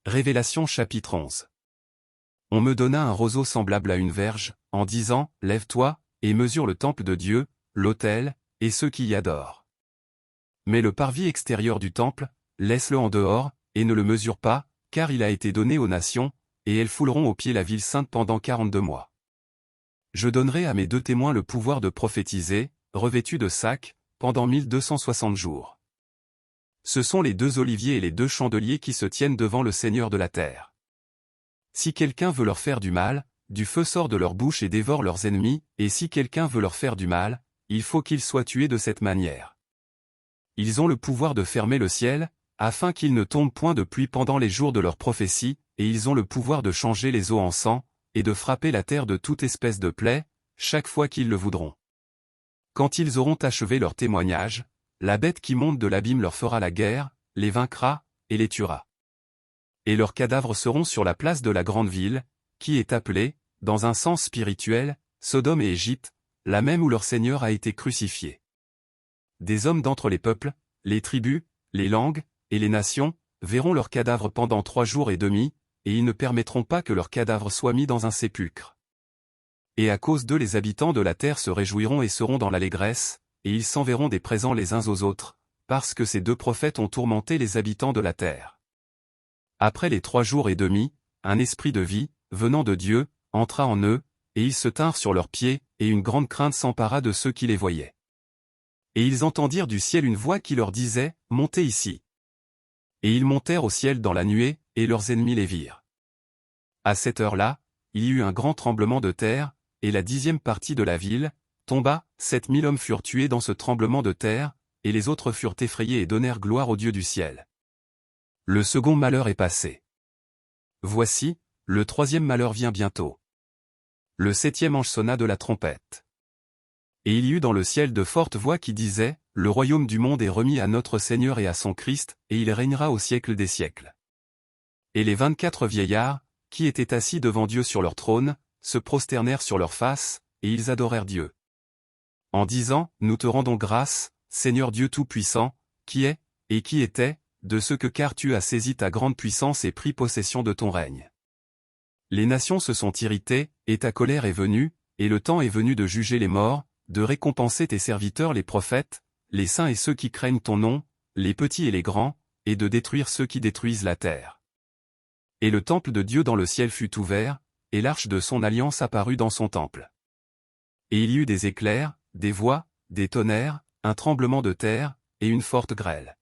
Révélation chapitre 11. On me donna un roseau semblable à une verge, en disant, Lève-toi, et mesure le temple de Dieu, l'autel, et ceux qui y adorent. Mais le parvis extérieur du temple, laisse-le en dehors, et ne le mesure pas, car il a été donné aux nations, et elles fouleront aux pieds la ville sainte pendant 42 mois. Je donnerai à mes 2 témoins le pouvoir de prophétiser, revêtus de sacs, pendant 1260 jours. Ce sont les 2 oliviers et les 2 chandeliers qui se tiennent devant le Seigneur de la terre. Si quelqu'un veut leur faire du mal, du feu sort de leur bouche et dévore leurs ennemis, et si quelqu'un veut leur faire du mal, il faut qu'ils soient tués de cette manière. Ils ont le pouvoir de fermer le ciel, afin qu'il ne tombe point de pluie pendant les jours de leur prophétie, et ils ont le pouvoir de changer les eaux en sang, et de frapper la terre de toute espèce de plaie, chaque fois qu'ils le voudront. Quand ils auront achevé leur témoignage, la bête qui monte de l'abîme leur fera la guerre, les vaincra, et les tuera. Et leurs cadavres seront sur la place de la grande ville, qui est appelée, dans un sens spirituel, Sodome et Égypte, la même où leur Seigneur a été crucifié. Des hommes d'entre les peuples, les tribus, les langues, et les nations, verront leurs cadavres pendant 3 jours et demi, et ils ne permettront pas que leurs cadavres soient mis dans un sépulcre. Et à cause d'eux les habitants de la terre se réjouiront et seront dans l'allégresse, et ils s'enverront des présents les uns aux autres, parce que ces 2 prophètes ont tourmenté les habitants de la terre. Après les 3 jours et demi, un esprit de vie, venant de Dieu, entra en eux, et ils se tinrent sur leurs pieds, et une grande crainte s'empara de ceux qui les voyaient. Et ils entendirent du ciel une voix qui leur disait, « Montez ici. » Et ils montèrent au ciel dans la nuée, et leurs ennemis les virent. À cette heure-là, il y eut un grand tremblement de terre, et la 10e partie de la ville tomba, 7000 hommes furent tués dans ce tremblement de terre, et les autres furent effrayés et donnèrent gloire au Dieu du ciel. Le second malheur est passé. Voici, le 3e malheur vient bientôt. Le 7e ange sonna de la trompette. Et il y eut dans le ciel de fortes voix qui disaient, « Le royaume du monde est remis à notre Seigneur et à son Christ, et il régnera au siècle des siècles. » Et les 24 vieillards, qui étaient assis devant Dieu sur leur trône, se prosternèrent sur leurs faces, et ils adorèrent Dieu. En disant, « Nous te rendons grâce, Seigneur Dieu Tout-Puissant, qui est, et qui était, de ce que car tu as saisi ta grande puissance et pris possession de ton règne. Les nations se sont irritées, et ta colère est venue, et le temps est venu de juger les morts, de récompenser tes serviteurs les prophètes, les saints et ceux qui craignent ton nom, les petits et les grands, et de détruire ceux qui détruisent la terre. » Et le temple de Dieu dans le ciel fut ouvert, et l'arche de son alliance apparut dans son temple. Et il y eut des éclairs, des voix, des tonnerres, un tremblement de terre, et une forte grêle.